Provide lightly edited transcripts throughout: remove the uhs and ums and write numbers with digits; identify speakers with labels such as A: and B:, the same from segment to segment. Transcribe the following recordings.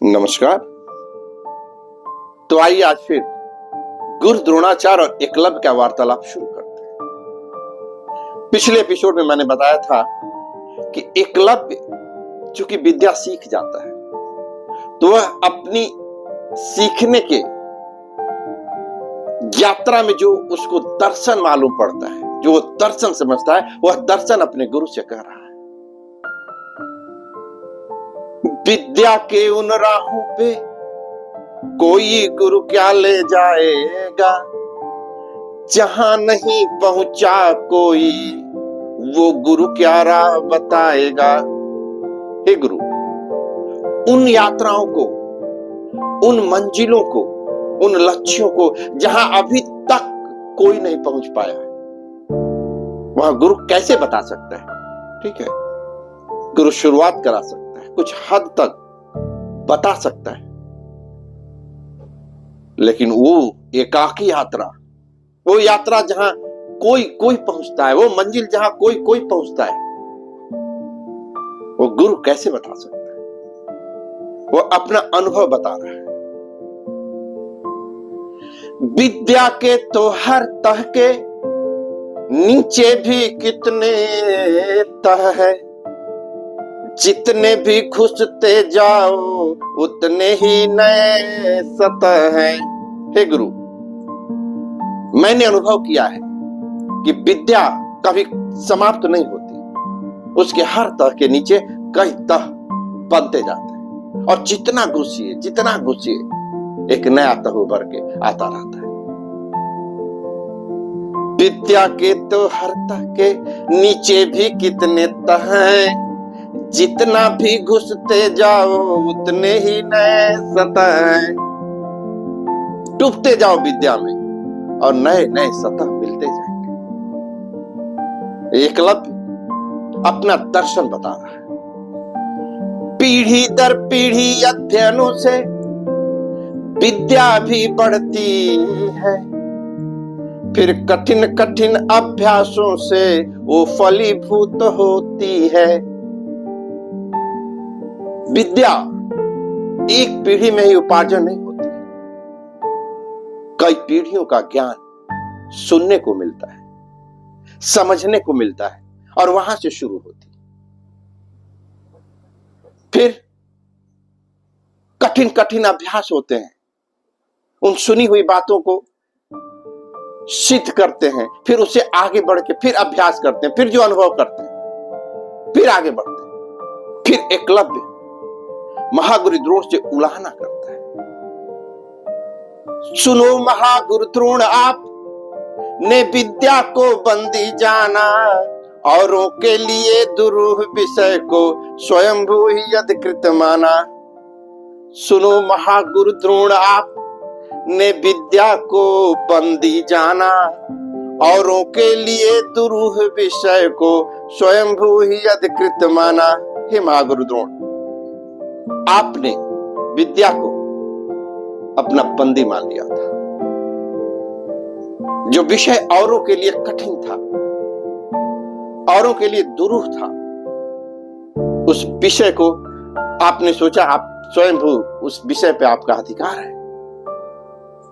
A: नमस्कार। तो आइए आज फिर गुरु द्रोणाचार्य और एकलव्य का वार्तालाप शुरू करते हैं। पिछले एपिसोड में मैंने बताया था कि एकलव्य चूंकि विद्या सीख जाता है तो वह अपनी सीखने के यात्रा में जो उसको दर्शन मालूम पड़ता है, जो वो दर्शन समझता है, वह दर्शन अपने गुरु से कह रहा है। विद्या के उन राहों पे कोई गुरु क्या ले जाएगा, जहां नहीं पहुंचा कोई वो गुरु क्या राह बताएगा। हे गुरु, उन यात्राओं को, उन मंजिलों को, उन लक्ष्यों को जहां अभी तक कोई नहीं पहुंच पाया है, वहां गुरु कैसे बता सकता है? ठीक है, गुरु शुरुआत करा सकता है, कुछ हद तक बता सकता है, लेकिन वो एकाकी यात्रा, वो यात्रा जहां कोई कोई पहुंचता है, वो मंजिल जहां कोई कोई पहुंचता है, वो गुरु कैसे बता सकता है? वो अपना अनुभव बता रहा है। विद्या के तो हर तह के नीचे भी कितने तह है, जितने भी घुसते जाओ उतने ही नए सतह हैं। हे गुरु, मैंने अनुभव किया है कि विद्या कभी समाप्त नहीं होती, उसके हर तह के नीचे कई तह बनते जाते हैं, और जितना घुसिए एक नया तह उभर के आता रहता है। विद्या के तो हर तह के नीचे भी कितने तह हैं, जितना भी घुसते जाओ उतने ही नए सतह हैं। डूबते जाओ विद्या में और नए नए सतह मिलते जाएंगे। एकलव्य अपना दर्शन बता रहा है। पीढ़ी दर पीढ़ी अध्ययनों से विद्या भी बढ़ती है, फिर कठिन कठिन अभ्यासों से वो फलीभूत होती है। विद्या एक पीढ़ी में ही उपार्जन नहीं होती, कई पीढ़ियों का ज्ञान सुनने को मिलता है, समझने को मिलता है, और वहां से शुरू होती। फिर कठिन कठिन अभ्यास होते हैं, उन सुनी हुई बातों को सिद्ध करते हैं, फिर उससे आगे बढ़ के फिर अभ्यास करते हैं, फिर जो अनुभव करते हैं, फिर आगे बढ़ते हैं। फिर एकलव्य महागुरु द्रोण से उलाहना करता है। सुनो महागुरु द्रोण, आप ने विद्या को बंदी जाना, औरों के लिए दुरूह विषय को स्वयंभू ही अधिकृत माना। सुनो महागुरु द्रोण, आप ने विद्या को बंदी जाना, औरों के लिए दुरूह विषय को स्वयंभू ही अधिकृत माना। हे महागुरु द्रोण, आपने विद्या को अपना बंदी मान लिया था। जो विषय औरों के लिए कठिन था, औरों के लिए दुरूह था, उस विषय को आपने सोचा आप स्वयंभू, उस विषय पे आपका अधिकार है।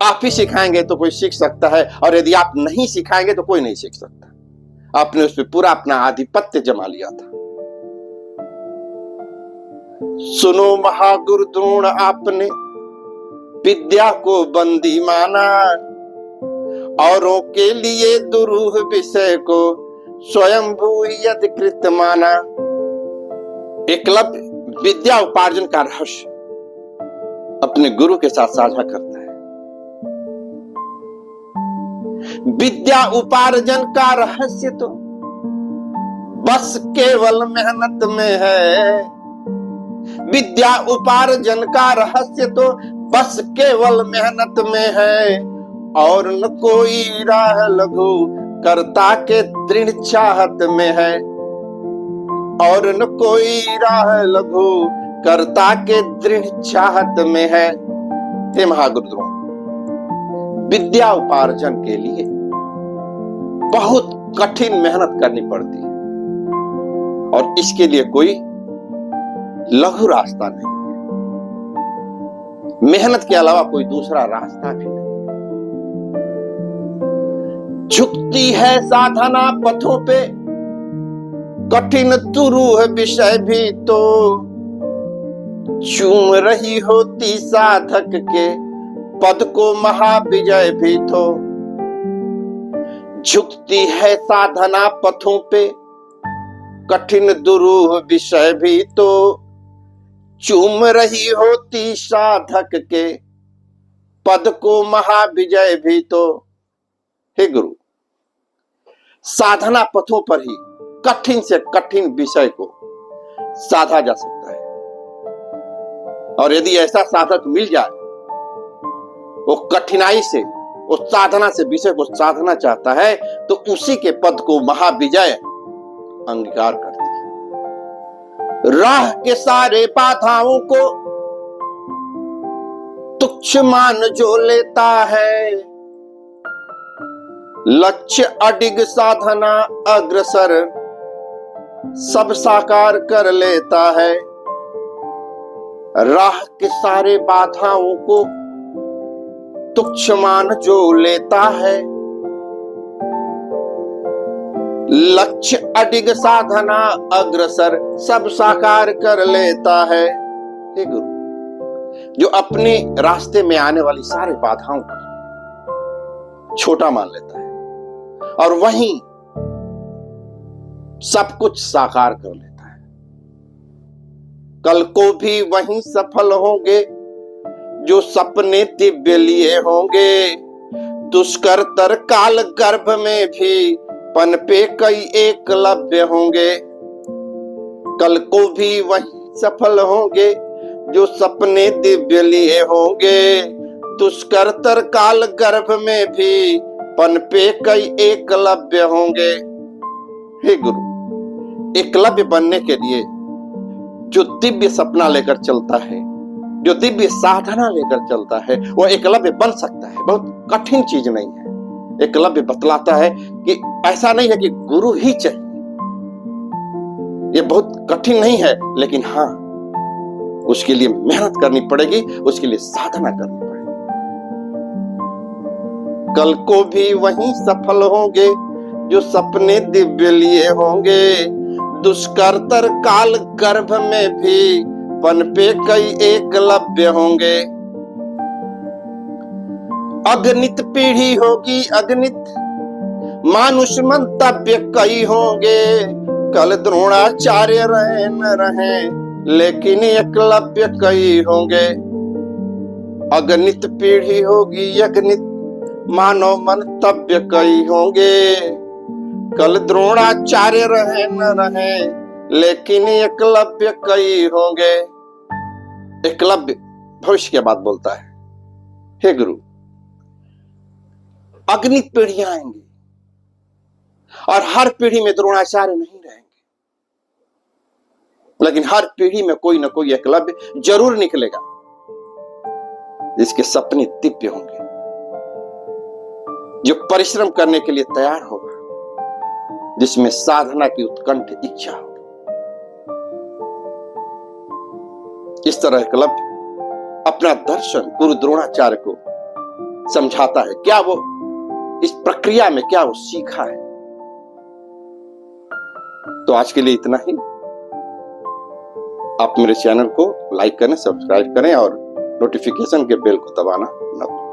A: आप ही सिखाएंगे तो कोई सीख सकता है, और यदि आप नहीं सिखाएंगे तो कोई नहीं सीख सकता। आपने उस पर पूरा अपना आधिपत्य जमा लिया था। सुनो महागुरु द्रोण, आपने विद्या को बंदी माना, औरों के लिए दुरूह विषय को स्वयंभू ही अधिकृत माना। एकलव्य विद्या उपार्जन का रहस्य अपने गुरु के साथ साझा करता है। विद्या उपार्जन का रहस्य तो बस केवल मेहनत में है। विद्या उपार्जन का रहस्य तो बस केवल मेहनत में है, और न कोई राह लघु कर्ता के दृढ़ चाहत में है। और न कोई राह लघु कर्ता के दृढ़ चाहत में है। हे महागुरु द्रोण, विद्या उपार्जन के लिए बहुत कठिन मेहनत करनी पड़ती है, और इसके लिए कोई लघु रास्ता नहीं है। मेहनत के अलावा कोई दूसरा रास्ता भी नहीं। झुकती है साधना पथों पे, कठिन दुरूह विषय भी तो चूम रही होती साधक के पद को महाविजय भी तो। झुकती है साधना पथों पे, कठिन दुरूह विषय भी तो चूम रही होती साधक के पद को महाविजय भी तो। हे गुरु, साधना पथों पर ही कठिन से कठिन विषय को साधा जा सकता है, और यदि ऐसा साधक मिल जाए, वो कठिनाई से, वो साधना से विषय को साधना चाहता है, तो उसी के पद को महाविजय अंगीकार करती है। राह के सारे बाधाओं को तुच्छ मान जो लेता है, लक्ष्य अडिग साधना अग्रसर सब साकार कर लेता है। राह के सारे बाधाओं को तुच्छ मान जो लेता है, लक्ष्य अडिग साधना अग्रसर सब साकार कर लेता है। हे गुरु, जो अपने रास्ते में आने वाली सारी बाधाओं को छोटा मान लेता है और वहीं सब कुछ साकार कर लेता है, कल को भी वहीं सफल होंगे जो सपने दिव्य लिए होंगे। दुष्कर तर काल गर्भ में भी पनपे कई एकलव्य होंगे। कल को भी वहीं सफल होंगे जो सपने दिव्य लिए होंगे। दुष्कर तर काल गर्भ में भी पनपे कई एकलव्य होंगे। हे गुरु, एकलव्य बनने के लिए जो दिव्य सपना लेकर चलता है, जो दिव्य साधना लेकर चलता है, वो एकलव्य बन सकता है। बहुत कठिन चीज नहीं है। एकलव्य बतलाता है कि ऐसा नहीं है कि गुरु ही चाहिए, ये बहुत कठिन नहीं है, लेकिन हाँ, उसके लिए मेहनत करनी पड़ेगी, उसके लिए साधना करनी पड़ेगी। कल को भी वहीं सफल होंगे जो सपने दिव्य लिए होंगे। दुष्कर तर काल गर्भ में भी पनपे कई एकलव्य होंगे। अगणित पीढ़ी होगी अगणित, मानुष मंतव्य कई होंगे। कल द्रोणाचार्य रहे न रहे, लेकिन एकलव्य कई होंगे। अगणित पीढ़ी होगी अगणित, मानव मंतव्य कई होंगे। कल द्रोणाचार्य रहे न रहे, लेकिन एकलव्य कई होंगे। एकलव्य भविष्य की बात बोलता है। हे गुरु, अगणित पीढ़ियां आएंगी और हर पीढ़ी में द्रोणाचार्य नहीं रहेंगे, लेकिन हर पीढ़ी में कोई ना कोई एकलव्य जरूर निकलेगा जिसके सपने दिव्य होंगे, जो परिश्रम करने के लिए तैयार होगा, जिसमें साधना की उत्कंठ इच्छा होगी। इस तरह एकलव्य अपना दर्शन गुरु द्रोणाचार्य को समझाता है। क्या वो इस प्रक्रिया में क्या वो सीखा है? तो आज के लिए इतना ही। आप मेरे चैनल को लाइक करें, सब्सक्राइब करें और नोटिफिकेशन के बेल को दबाना न भूलें।